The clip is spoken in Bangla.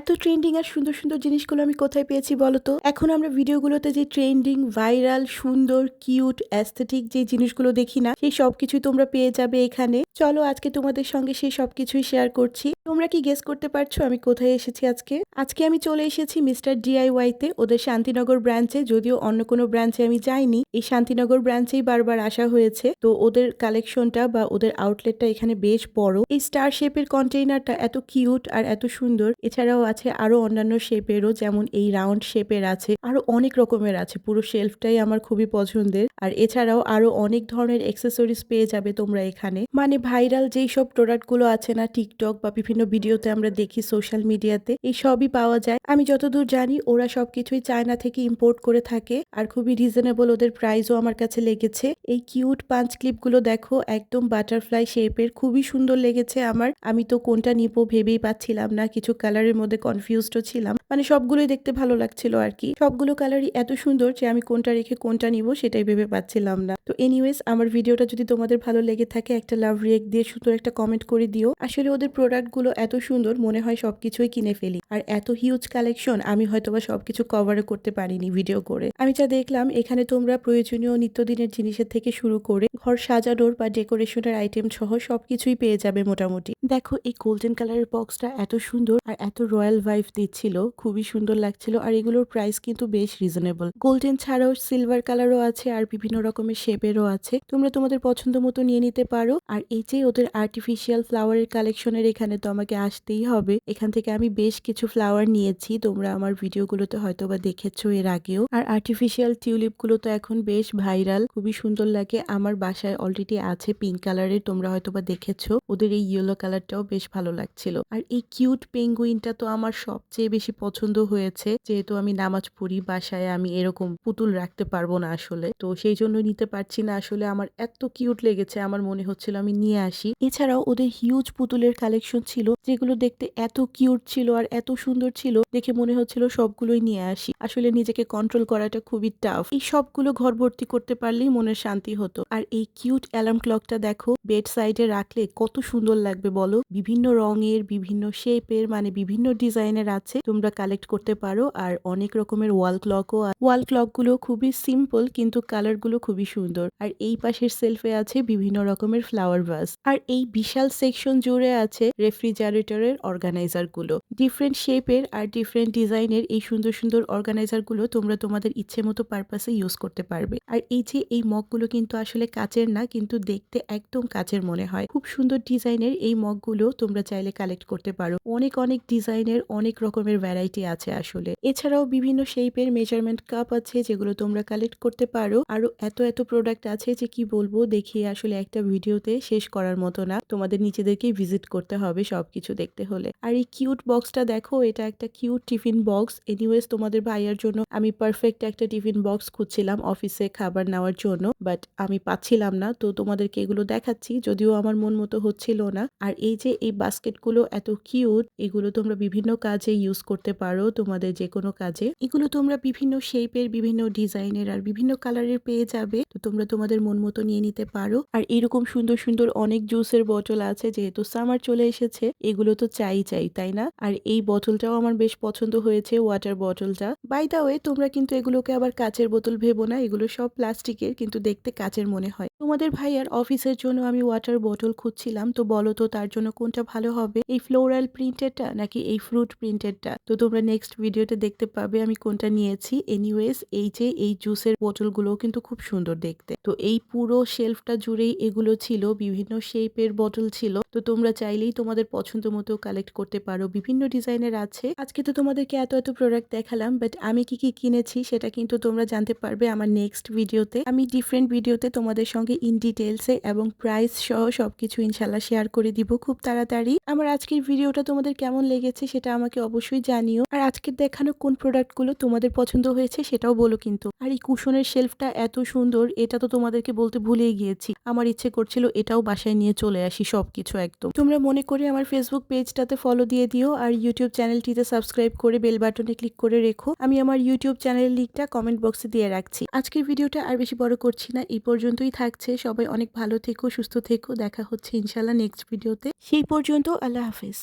এত ট্রেন্ডিং আর সুন্দর সুন্দর জিনিসগুলো আমি কোথায় পেয়েছি বলো তো? এখন আমরা ভিডিওগুলোতে যে ট্রেন্ডিং, ভাইরাল, সুন্দর, কিউট, অ্যাস্থেটিক যে জিনিসগুলো দেখি না, সেই সবকিছুই তোমরা পেয়ে যাবে এখানে। চলো আজকে তোমাদের সঙ্গে সেই সবকিছুই শেয়ার করছি। তোমরা কি গেস করতে পারছো আমি কোথায় এসেছি আজকে? আজকে আমি চলে এসেছি মিস্টার ডিআইওয়াই তে, ওদের শান্তিনগর ব্রাঞ্চে। যদিও অন্য কোনো ব্রাঞ্চে আমি যাইনি, এই শান্তিনগর ব্রাঞ্চেই বারবার আসা হয়েছে। তো ওদের কালেকশনটা বা ওদের আউটলেটটা এখানে বেশ বড়। এই স্টার শেপের কন্টেইনারটা এত কিউট আর এত সুন্দর। এছাড়াও আছে আরো অন্যান্য শেপেরও, যেমন এই রাউন্ড শেপের আছে, আরো অনেক রকমের আছে। পুরো শেলফটাই আমার খুবই পছন্দের। আর এছাড়াও আরো অনেক ধরনের অ্যাক্সেসরিজ পেয়ে যাবে তোমরা এখানে। মানে ভাইরাল যেই সব প্রোডাক্ট গুলো আছে না, টিকটক বা বিভিন্ন ভিডিওতে আমরা দেখি সোশ্যাল মিডিয়াতে, এই সবই পাওয়া যায়। আমি যতদূর জানি ওরা সবকিছুই চায়না থেকে ইম্পোর্ট করে থাকে, আর খুবই রিজনেবল ওদের প্রাইসও আমার কাছে লেগেছে। এই কিউট পাঞ্চ ক্লিপ গুলো দেখো, একদম বাটারফ্লাই শেপের, খুবই সুন্দর লেগেছে আমার। আমি তো কোনটা নিবো ভেবেই পাচ্ছিলাম না, কিছু কালারের মধ্যে কনফিউজড ছিলাম। মানে সবগুলোই দেখতে ভালো লাগছিল আর কি, সবগুলো কালারই এত সুন্দর যে আমি কোনটা রেখে কোনটা নিব সেটাই ভেবে পাচ্ছিলাম না। তো এনিওয়েজ, আমার ভিডিওটা যদি তোমাদের ভালো লেগে থাকে, একটা লাভ রিয়েক্ট দিয়ে সুন্দর একটা কমেন্ট করে দিও। আসলে ওদের প্রোডাক্ট গুলো এত সুন্দর, মনে হয় সবকিছুই কিনে ফেলি। আর এত হিউজ কালেকশন, আমি হয়তোবা সবকিছু কভার করতে পারিনি ভিডিও করে। আমি যা দেখলাম এখানে তোমরা প্রয়োজনীয় নিত্যদিনের জিনিসের থেকে শুরু করে ঘর সাজানোর বা ডেকোরেশনের আইটেম সহ সবকিছুই পেয়ে যাবে মোটামুটি। দেখো এই গোল্ডেন কালারের বক্সটা এত সুন্দর আর এত রয়্যাল ভাইব দিচ্ছিল, খুবই সুন্দর লাগছিল। আর এগুলোর প্রাইস কিন্তু বেশ রিজনেবল। গোল্ডেন ছাড়াও সিলভার কালারও আছে আর বিভিন্ন রকমের শেপেরও আছে, তোমরা তোমাদের পছন্দ মতো নিয়ে নিতে পারো। আর এই যে ওদের আর্টিফিশিয়াল ফ্লাওয়ারের কালেকশনের, এখানে তো আমাকে আসতেই হবে। এখান থেকে আমি বেশ কিছু ফ্লাওয়ার নিয়েছি, তোমরা আমার ভিডিওগুলোতে হয়তো বা দেখেছো এর আগেও। আর আর্টিফিশিয়াল টিউলিপ গুলো তো এখন বেশ ভাইরাল, খুবই সুন্দর লাগে। আমার বাসায় অলরেডি আছে পিঙ্ক কালারের, তোমরা হয়তো বা দেখেছো। ওদের এই ইয়েলো কালারটাও বেশ ভালো লাগছিল। আর এই কিউট পেঙ্গুইনটা তো আমার সবচেয়ে বেশি পছন্দ হয়েছে, যেহেতু আমি নামাজ পড়ি, বাসায় আমি এরকম পুতুল রাখতে পারবো না আসলে, তো সেই জন্য নিতে পারছি না। আসলে আমার এত কিউট লেগেছে, আমার মনে হচ্ছিল আমি নিয়ে আসি। এছাড়াও ওদের হিউজ পুতুলের কালেকশন ছিল, যেগুলো দেখতে এত কিউট ছিল আর এত সুন্দর ছিল, দেখে মনে হচ্ছিল সবগুলোই নিয়ে আসি। আসলে নিজেকে কন্ট্রোল করাটা খুবই টাফ, এই সবগুলো ঘর ভর্তি করতে পারলেই মনের শান্তি হতো। আর এই কিউট অ্যালার্ম ক্লকটা দেখো, বেড সাইডে রাখলে কত সুন্দর লাগবে বলো। বিভিন্ন রঙের, বিভিন্ন শেপের, মানে বিভিন্ন ডিজাইনের আছে, তোমরা কালেক্ট করতে পারো। আর অনেক রকমের ওয়াল ক্লকও, ওয়াল ক্লক গুলো খুবই সিম্পল কিন্তু কালার গুলো খুবই সুন্দর। আর এই পাশের সেলফে আছে বিভিন্ন রকমের ফ্লাওয়ার ভাস। আর এই বিশাল সেকশন জুড়ে আছে রেফ্রিজারেটরের অর্গানাইজার গুলো, ডিফারেন্ট শেপের আর ডিফারেন্ট ডিজাইনের। এই সুন্দর সুন্দর অর্গানাইজার গুলো তোমরা তোমাদের ইচ্ছে মতো পারপাসে ইউজ করতে পারবে। আর এই যে এই মগগুলো কিন্তু আসলে কাচের না, কিন্তু দেখতে একদম কাচের মনে হয়। খুব সুন্দর ডিজাইনের এই মগগুলো তোমরা চাইলে কালেক্ট করতে পারো। অনেক অনেক ডিজাইনের, অনেক রকমের ভ্যারাইটি আছে আসলে। এছাড়াও বিভিন্ন শেপের মেজারমেন্ট কাপ আছে, যেগুলো তোমরা কালেক্ট করতে পারো। আরো এত এত প্রোডাক্ট আছে যে কি বলবো, দেখিয়ে আসলে একটা ভিডিওতে শেষ করার মতো না। তোমাদের নিজেদেরকেই ভিজিট করতে হবে সবকিছু দেখতে হলে। আর এই কিউট বক্সটা দেখো, এটা একটা কিউট টিফিন বক্স। এনিওয়েজ, তোমাদের ভাইয়ার জন্য আমি পারফেক্ট একটা টিফিন বক্স খুঁজছিলাম অফিসে খাবার নেওয়ার জন্য, বাট আমি পাচ্ছিলাম না। তো তোমাদেরকে এগুলো দেখাচ্ছি, যদিও আমার মন মতো হচ্ছিল না। আর এই যে এই বাস্কেটগুলো এত কিউট, এগুলো তোমরা বিভিন্ন কাজে ইউজ করতে পারো, তোমাদের যে কোনো কাজে। এগুলো তোমরা বিভিন্ন শেপের, বিভিন্ন ডিজাইনের আর বিভিন্ন কালারের পেয়ে যাবে, তো তোমরা তোমাদের মন মতো নিয়ে নিতে পারো। আর এরকম সুন্দর সুন্দর অনেক জুসের বোতল আছে, যেহেতু সামার চলে এসেছে, এগুলো তো চাই, তাই না? আর এই বোতলটাও আমার বেশ পছন্দ হয়েছে, ওয়াটার বোতলটা। বাই দা ওয়ে, তোমরা কিন্তু এগুলোকে আবার কাচের বোতল ভেবো না, এগুলো সব প্লাস্টিকের, কিন্তু দেখতে কাচের মনে হয়। তোমাদের ভাইয়ার অফিসের জন্য আমি ওয়াটার বোতল খুঁজছিলাম, তো বলো তো তার জন্য কোনটা ভালো হবে, এই ফ্লোরাল প্রিন্টেডটা নাকি এই ফ্রুট প্রিন্টেডটা? তো তোমরা নেক্সট ভিডিওতে দেখতে পাবে আমি কোনটা নিয়েছি। এনিওয়েজ, এই যে এই জুসের বোতলগুলো কিন্তু খুব সুন্দর দেখতে। তো এই পুরো শেলফটা জুড়েই এগুলো ছিল, বিভিন্ন শেপের বোতল ছিল। তো তোমরা চাইলেই তোমাদের পছন্দ মতো কালেক্ট করতে পারো, বিভিন্ন ডিজাইনের আছে। আজকে তো তোমাদেরকে এত এত প্রোডাক্ট দেখালাম, বাট আমি কি কি কিনেছি সেটা কিন্তু তোমরা জানতে পারবে আমার নেক্সট ভিডিওতে। আমি ডিফারেন্ট ভিডিওতে তোমাদের সঙ্গে ইন ডিটেলসে এবং প্রাইস সহ সবকিছু ইনশাল্লাহ শেয়ার করে দিব খুব তাড়াতাড়ি। আমার আজকের ভিডিওটা তোমাদের কেমন লেগেছে সেটা আমাকে অবশ্যই জানিও। আর আজকের দেখানো কোন প্রোডাক্টগুলো তোমাদের পছন্দ হয়েছে সেটাও বলো কিন্তু। আর এই কুশনের শেলফটা এত সুন্দর, এটা তো তোমাদেরকে বলতে ভুলেই গিয়েছি। আমার ইচ্ছে করছিল এটাও বাসায় নিয়ে চলে আসি সবকিছু একদম। তোমরা মনে করে আমার ফেসবুক পেজটাতে ফলো দিয়ে দিও, আর ইউটিউব চ্যানেলটিতে সাবস্ক্রাইব করে বেল বাটনে ক্লিক করে রেখো। আমি আমার ইউটিউব চ্যানেলের লিংকটা কমেন্ট বক্সে দিয়ে রাখছি। আজকের ভিডিওটা আর বেশি বড় করছি না, এই পর্যন্তই থাকছে। সবাই অনেক ভালো থেকো, সুস্থ থেকো। দেখা হচ্ছে ইনশাল্লাহ নেক্সট ভিডিওতে। সেই পর্যন্ত আল্লাহ হাফেজ।